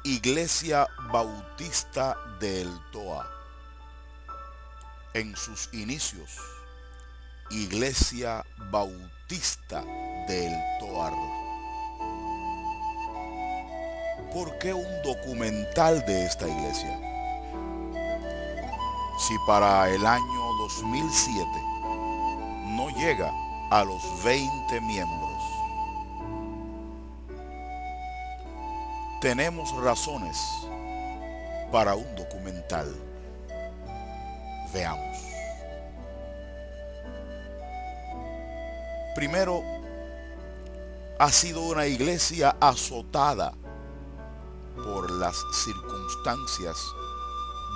Iglesia Bautista de El Toa. En sus inicios, Iglesia Bautista de El Toar. ¿Por qué un documental de esta iglesia? Si para el año 2007 no llega a los 20 miembros, tenemos razones para un documental. Veamos. Primero, ha sido una iglesia azotada por las circunstancias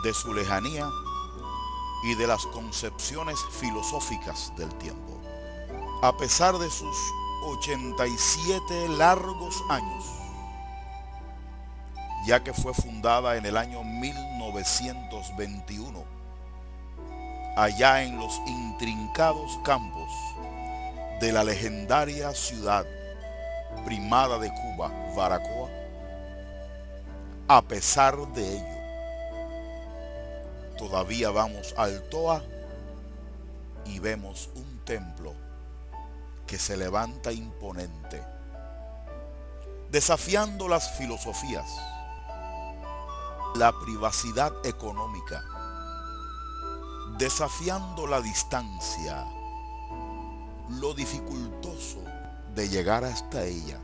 de su lejanía y de las concepciones filosóficas del tiempo. A pesar de sus 87 largos años, ya que fue fundada en el año 1921, allá en los intrincados campos de la legendaria ciudad primada de Cuba, Baracoa. A pesar de ello, todavía vamos al Toa y vemos un templo que se levanta imponente, desafiando las filosofías, la privacidad económica, desafiando la distancia, lo dificultoso de llegar hasta ella.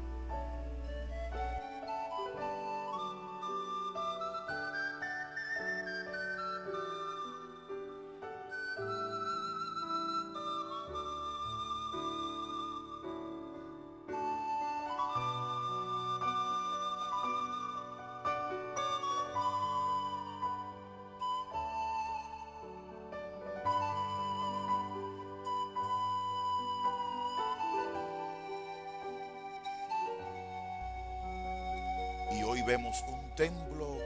Y hoy vemos un templo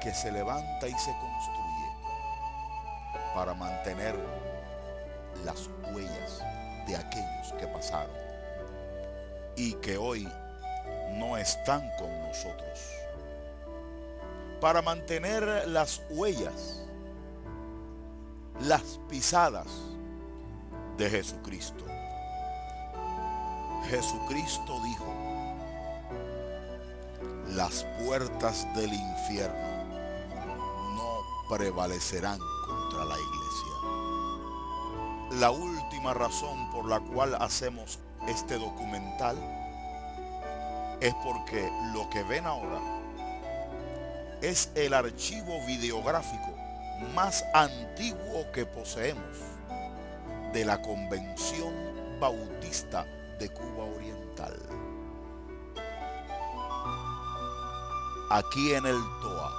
que se levanta y se construye para mantener las huellas de aquellos que pasaron y que hoy no están con nosotros. Para mantener las huellas, las pisadas de Jesucristo. Jesucristo dijo: las puertas del infierno no prevalecerán contra la iglesia. La última razón por la cual hacemos este documental es porque lo que ven ahora es el archivo videográfico más antiguo que poseemos de la Convención Bautista de Cuba Oriental. Aquí en el Toa,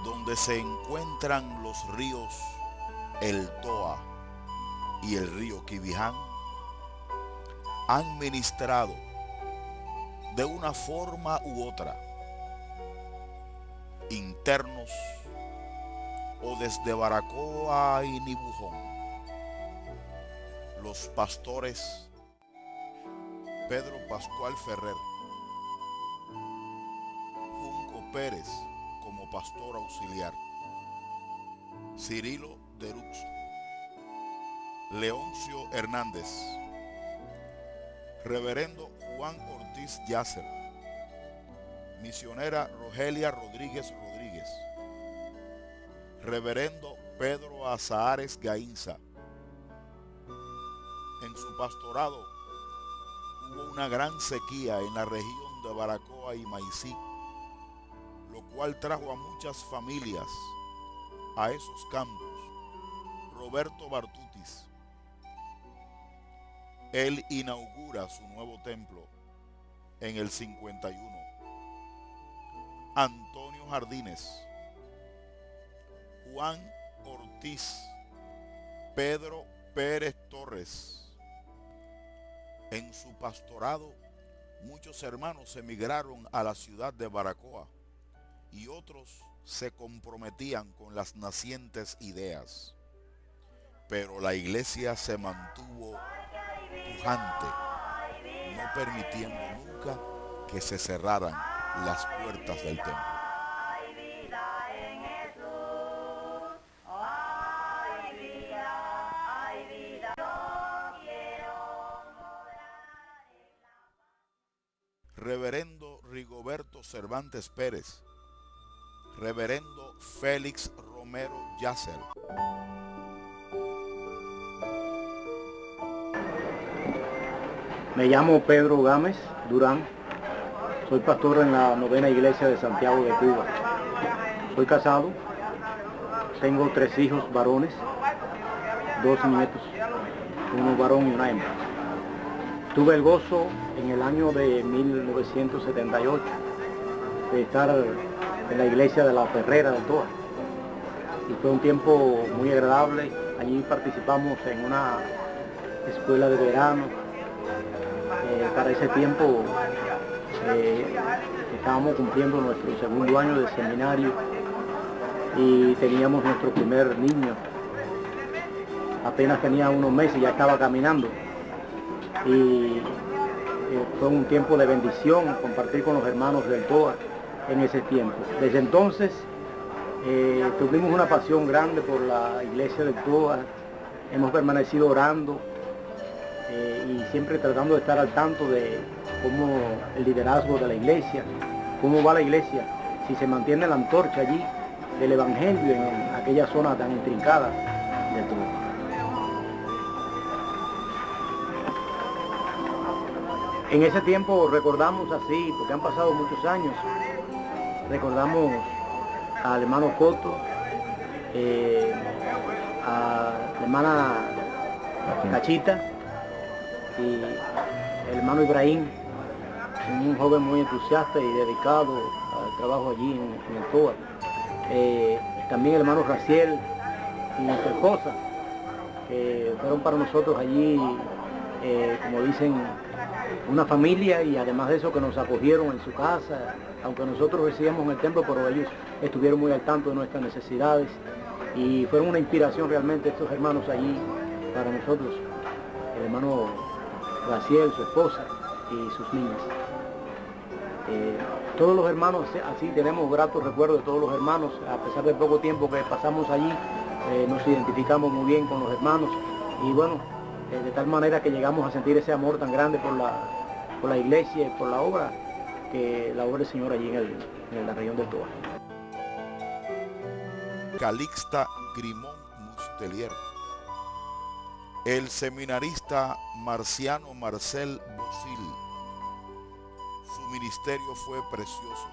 donde se encuentran los ríos El Toa y el río Quibiján, han ministrado de una forma u otra, internos o desde Baracoa y Nibujón, los pastores Pedro Pascual Ferrer, Pérez como pastor auxiliar, Cirilo Derux, Leoncio Hernández, Reverendo Juan Ortiz Yasser, misionera Rogelia Rodríguez Rodríguez, Reverendo Pedro Azahares Gainza. En su pastorado hubo una gran sequía en la región de Baracoa y Maicí, lo cual trajo a muchas familias a esos campos. Roberto Bartutis, él inaugura su nuevo templo en el 51. Antonio Jardines, Juan Ortiz, Pedro Pérez Torres. En su pastorado, muchos hermanos emigraron a la ciudad de Baracoa y otros se comprometían con las nacientes ideas. Pero la iglesia se mantuvo pujante, no permitiendo nunca que se cerraran las puertas del templo. Reverendo Rigoberto Cervantes Pérez, Reverendo Félix Romero Yasser, Me llamo Pedro Gámez Durán, soy pastor en la 9ª Iglesia de Santiago de Cuba. Soy casado, tengo 3 hijos varones, 2 nietos, uno varón y una hembra. Tuve el gozo en el año de 1978 de estar en la iglesia de la Ferrera del Toa. Y fue un tiempo muy agradable. Allí participamos en una escuela de verano. Para ese tiempo estábamos cumpliendo nuestro 2.º año de seminario y teníamos nuestro primer niño. Apenas tenía unos meses y ya estaba caminando. Y fue un tiempo de bendición compartir con los hermanos del TOA en ese tiempo. Desde entonces tuvimos una pasión grande por la iglesia del TOA, hemos permanecido orando y siempre tratando de estar al tanto de cómo el liderazgo de la iglesia, cómo va la iglesia, si se mantiene la antorcha allí del evangelio en aquella zona tan intrincada del TOA. En ese tiempo recordamos así, porque han pasado muchos años, recordamos al hermano Coto, a la hermana Cachita y el hermano Ibrahim, un joven muy entusiasta y dedicado al trabajo allí en el TOA. También el hermano Raciel y su esposa, fueron para nosotros allí, como dicen, una familia, y además de eso que nos acogieron en su casa, aunque nosotros residíamos en el templo, pero ellos estuvieron muy al tanto de nuestras necesidades y fueron una inspiración realmente estos hermanos allí para nosotros, el hermano Raciel, su esposa y sus niñas. Todos los hermanos, así tenemos gratos recuerdos de todos los hermanos, a pesar del poco tiempo que pasamos allí, nos identificamos muy bien con los hermanos y bueno, de tal manera que llegamos a sentir ese amor tan grande por la iglesia y por la obra del Señor allí en la región del TOA. Calixta Grimón Mustelier, el seminarista Marciano Marcel Bosil. Su ministerio fue precioso,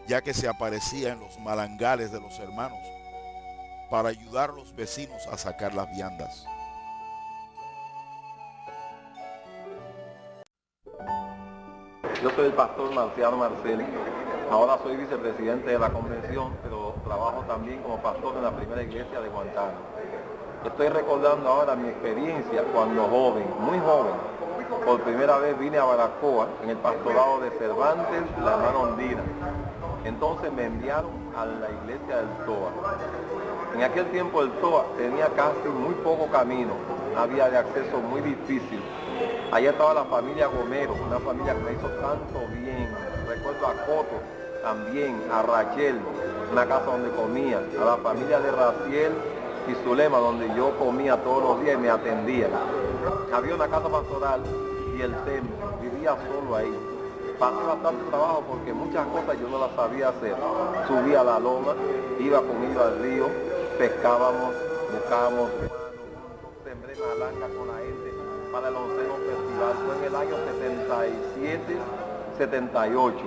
ya que se aparecía en los malangales de los hermanos para ayudar a los vecinos a sacar las viandas. Yo soy el pastor Marciano Marcel, ahora soy vicepresidente de la convención, pero trabajo también como pastor en la primera iglesia de Guantánamo. Estoy recordando ahora mi experiencia cuando joven, muy joven. Por primera vez vine a Baracoa en el pastorado de Cervantes, la hermana Ondina. Entonces me enviaron a la iglesia del TOA. En aquel tiempo el TOA tenía casi muy poco camino, había de acceso muy difícil. Allá estaba la familia Gomero, una familia que me hizo tanto bien. Recuerdo a Coto también, a Rachel, una casa donde comía, a la familia de Raciel y Zulema, donde yo comía todos los días y me atendían. Había una casa pastoral y el templo, vivía solo ahí. Pasé bastante trabajo porque muchas cosas yo no las sabía hacer. Subía a la loma, iba conmigo al río, pescábamos, buscábamos, sembré malanga con la gente para el 11º festival. Fue en el año 77, 78.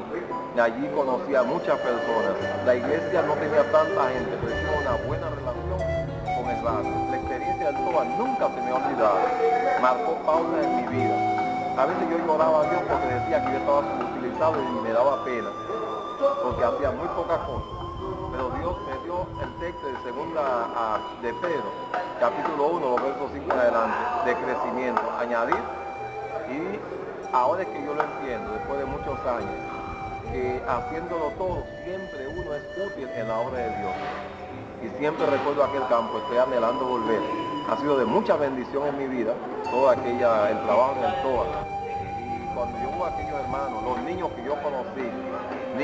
Y allí conocí a muchas personas. La iglesia no tenía tanta gente, pero hicimos una buena relación con el barrio. La experiencia del TOA nunca se me ha olvidado. Marcó pausa en mi vida. A veces yo lloraba a Dios porque decía que yo estaba subutilizado y me daba pena, porque hacía muy pocas cosas. Pero Dios me dio el texto de segunda de Pedro, capítulo 1, los versos 5 en adelante, de crecimiento, añadir. Y ahora es que yo lo entiendo, después de muchos años, que haciéndolo todo, siempre uno es útil en la obra de Dios. Y siempre recuerdo aquel campo, estoy anhelando volver. Ha sido de mucha bendición en mi vida, el trabajo en el TOA. Y cuando yo hubo aquellos hermanos, los niños que yo conocí,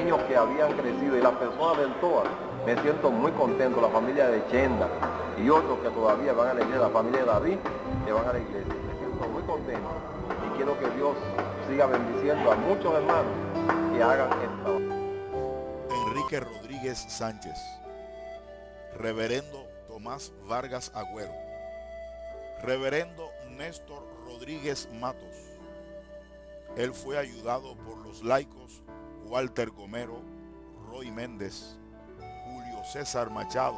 niños que habían crecido y las personas del TOA, me siento muy contento, la familia de Chenda y otros que todavía van a la iglesia, la familia de David que van a la iglesia. Me siento muy contento y quiero que Dios siga bendiciendo a muchos hermanos que hagan este trabajo. Enrique Rodríguez Sánchez, Reverendo Tomás Vargas Agüero, Reverendo Néstor Rodríguez Matos. Él fue ayudado por los laicos Walter Gomero, Roy Méndez, Julio César Machado,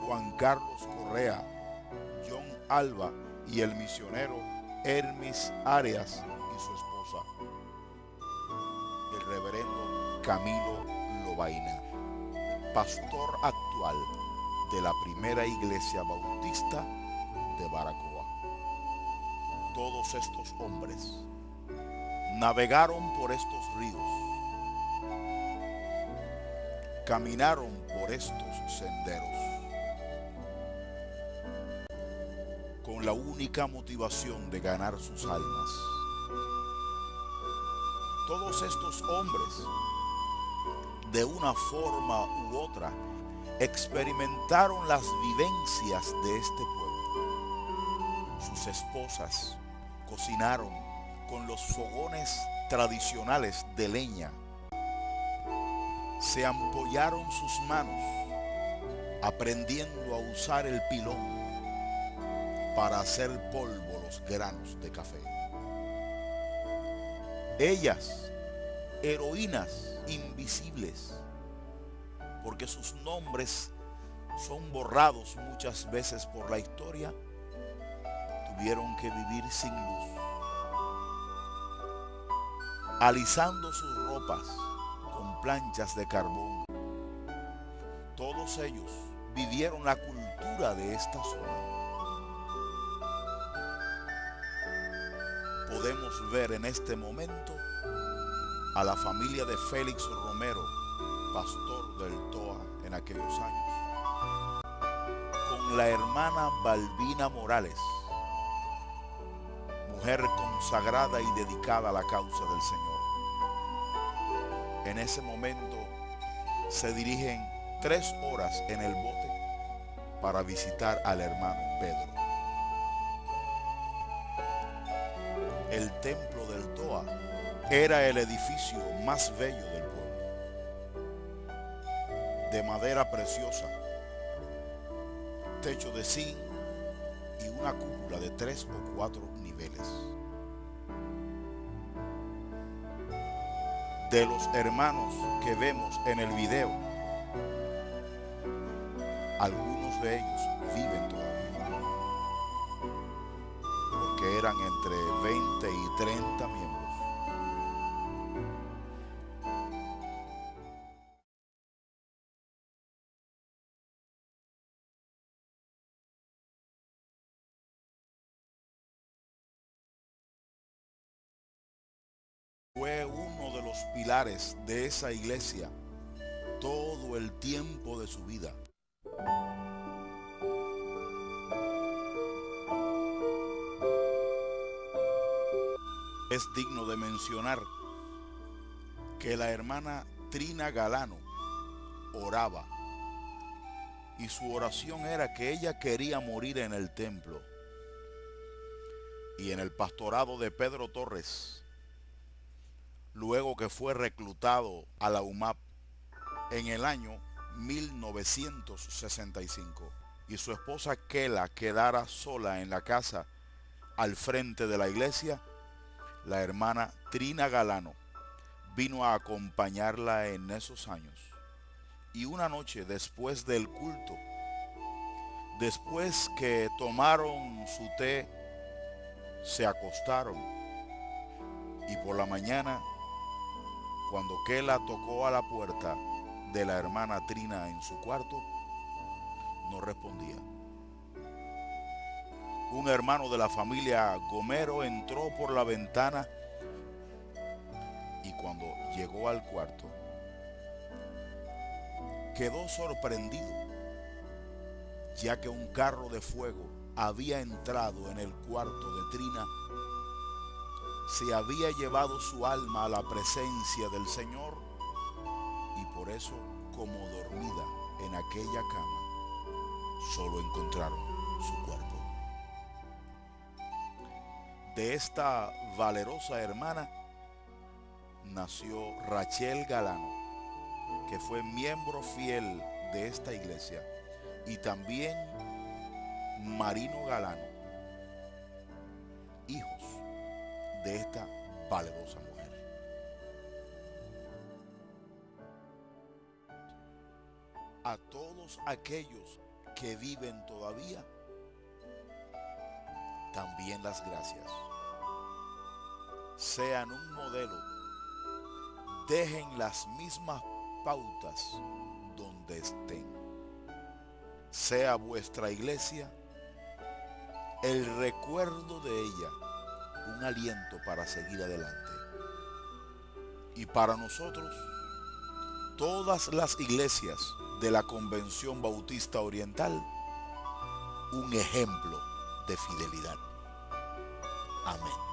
Juan Carlos Correa, John Alba y el misionero Hermis Arias y su esposa, el reverendo Camilo Lobaina, pastor actual de la primera iglesia bautista de Baracoa. Todos estos hombres navegaron por estos ríos, caminaron por estos senderos, con la única motivación de ganar sus almas. Todos estos hombres, de una forma u otra, experimentaron las vivencias de este pueblo. Sus esposas cocinaron con los fogones tradicionales de leña. Se ampollaron sus manos aprendiendo a usar el pilón para hacer polvo los granos de café. Ellas, heroínas invisibles, porque sus nombres son borrados muchas veces por la historia, tuvieron que vivir sin luz, alisando sus ropas con planchas de carbón. Todos ellos vivieron la cultura de esta zona. Podemos ver en este momento a la familia de Félix Romero, pastor del TOA en aquellos años, con la hermana Balbina Morales, mujer consagrada y dedicada a la causa del Señor. En ese momento se dirigen 3 horas en el bote para visitar al hermano Pedro. El templo del TOA era el edificio más bello del pueblo, de madera preciosa, techo de zinc y una cúpula de 3 o 4 niveles. De los hermanos que vemos en el video, algunos de ellos viven todavía, porque eran entre 20 y 30 miembros. Fue uno de los pilares de esa iglesia todo el tiempo de su vida. Es digno de mencionar que la hermana Trina Galano oraba, y su oración era que ella quería morir en el templo. Y en el pastorado de Pedro Torres, luego que fue reclutado a la UMAP en el año 1965, y su esposa Kela quedara sola en la casa al frente de la iglesia, la hermana Trina Galano vino a acompañarla en esos años. Y una noche después del culto, después que tomaron su té, se acostaron, y por la mañana, cuando Kela tocó a la puerta de la hermana Trina en su cuarto, no respondía. Un hermano de la familia Gomero entró por la ventana, y cuando llegó al cuarto, quedó sorprendido, ya que un carro de fuego había entrado en el cuarto de Trina, se había llevado su alma a la presencia del Señor por eso, como dormida en aquella cama, solo encontraron su cuerpo. De esta valerosa hermana nació Rachel Galano, que fue miembro fiel de esta iglesia, y también Marino Galano, hijos de esta valerosa mujer. A todos aquellos que viven todavía, también las gracias. Sean un modelo, dejen las mismas pautas donde estén. Sea vuestra iglesia el recuerdo de ella, un aliento para seguir adelante. Y para nosotros, todas las iglesias de la Convención Bautista Oriental, un ejemplo de fidelidad. Amén.